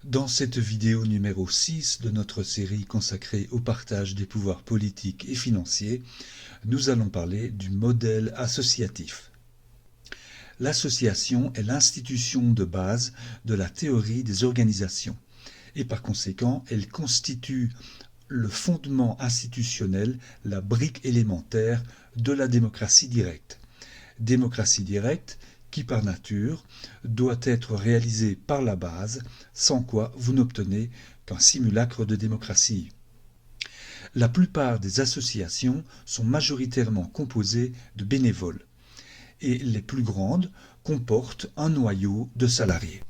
Dans cette vidéo numéro 6 de notre série consacrée au partage des pouvoirs politiques et financiers, nous allons parler du modèle associatif. L'association est l'institution de base de la théorie des organisations et par conséquent, elle constitue le fondement institutionnel, la brique élémentaire de la démocratie directe. Démocratie directe qui par nature doit être réalisée par la base, sans quoi vous n'obtenez qu'un simulacre de démocratie. La plupart des associations sont majoritairement composées de bénévoles, et les plus grandes comportent un noyau de salariés.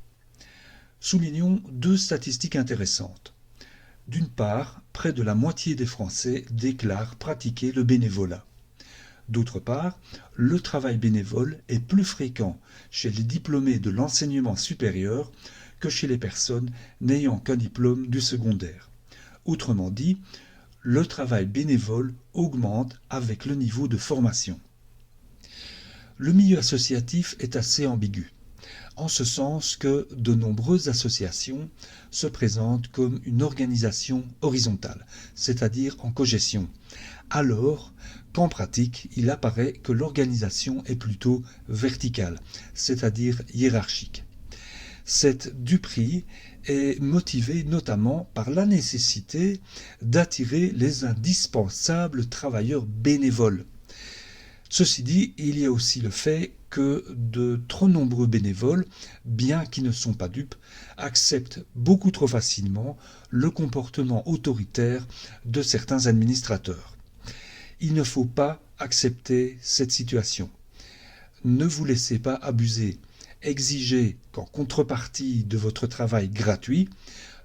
Soulignons deux statistiques intéressantes. D'une part, près de la moitié des Français déclarent pratiquer le bénévolat. D'autre part, le travail bénévole est plus fréquent chez les diplômés de l'enseignement supérieur que chez les personnes n'ayant qu'un diplôme du secondaire. Autrement dit, le travail bénévole augmente avec le niveau de formation. Le milieu associatif est assez ambigu, en ce sens que de nombreuses associations se présentent comme une organisation horizontale, c'est-à-dire en cogestion, alors qu'en pratique, il apparaît que l'organisation est plutôt verticale, c'est-à-dire hiérarchique. Cette duperie est motivée notamment par la nécessité d'attirer les indispensables travailleurs bénévoles. Ceci dit, il y a aussi le fait que de trop nombreux bénévoles, bien qu'ils ne sont pas dupes, acceptent beaucoup trop facilement le comportement autoritaire de certains administrateurs. Il ne faut pas accepter cette situation. Ne vous laissez pas abuser. Exigez qu'en contrepartie de votre travail gratuit,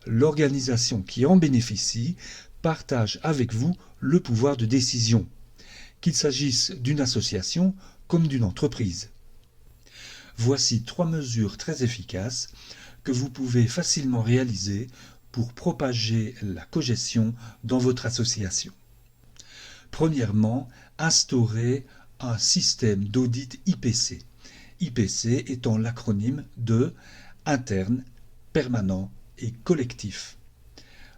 l'organisation qui en bénéficie partage avec vous le pouvoir de décision, qu'il s'agisse d'une association comme d'une entreprise. Voici 3 mesures très efficaces que vous pouvez facilement réaliser pour propager la cogestion dans votre association. Premièrement, instaurer un système d'audit IPC. IPC étant l'acronyme de interne, permanent et collectif.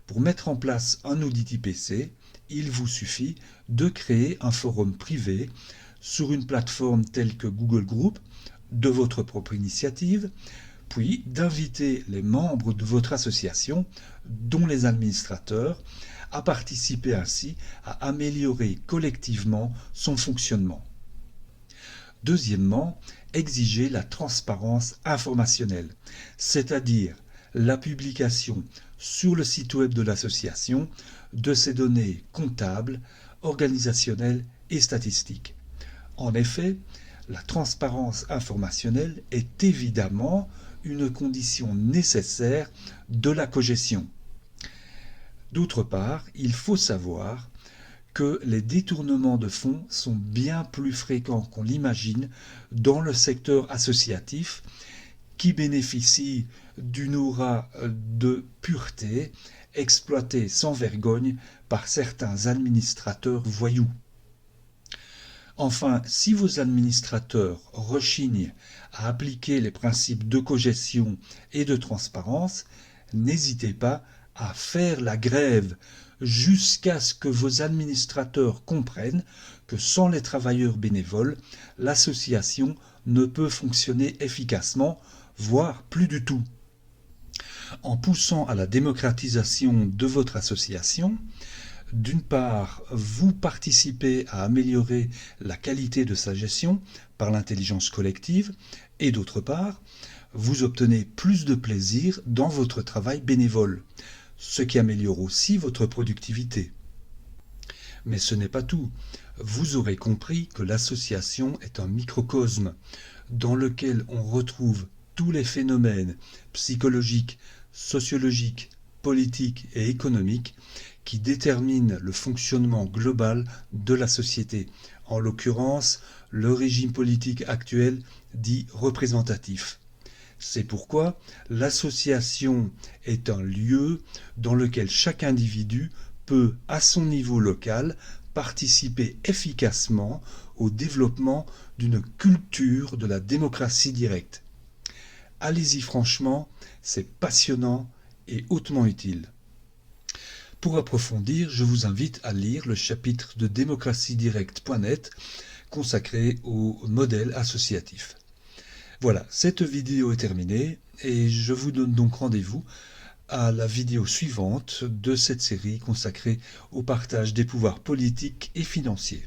Pour mettre en place un audit IPC, il vous suffit de créer un forum privé sur une plateforme telle que Google Group de votre propre initiative, puis d'inviter les membres de votre association, dont les administrateurs, à participer ainsi à améliorer collectivement son fonctionnement. Deuxièmement, exiger la transparence informationnelle, c'est-à-dire la publication sur le site web de l'association de ses données comptables, organisationnelles et statistiques. En effet, la transparence informationnelle est évidemment une condition nécessaire de la cogestion. D'autre part, il faut savoir que les détournements de fonds sont bien plus fréquents qu'on l'imagine dans le secteur associatif qui bénéficie d'une aura de pureté exploitée sans vergogne par certains administrateurs voyous. Enfin, si vos administrateurs rechignent à appliquer les principes de cogestion et de transparence, n'hésitez pas à faire la grève jusqu'à ce que vos administrateurs comprennent que sans les travailleurs bénévoles, l'association ne peut fonctionner efficacement, voire plus du tout. En poussant à la démocratisation de votre association, d'une part, vous participez à améliorer la qualité de sa gestion par l'intelligence collective, et d'autre part, vous obtenez plus de plaisir dans votre travail bénévole, ce qui améliore aussi votre productivité. Mais ce n'est pas tout. Vous aurez compris que l'association est un microcosme dans lequel on retrouve tous les phénomènes psychologiques, sociologiques, politiques et économiques qui déterminent le fonctionnement global de la société, en l'occurrence le régime politique actuel dit représentatif. C'est pourquoi l'association est un lieu dans lequel chaque individu peut, à son niveau local, participer efficacement au développement d'une culture de la démocratie directe. Allez-y franchement, c'est passionnant et hautement utile. Pour approfondir, je vous invite à lire le chapitre de démocratiedirect.net consacré au modèle associatif. Voilà, cette vidéo est terminée et je vous donne donc rendez-vous à la vidéo suivante de cette série consacrée au partage des pouvoirs politiques et financiers.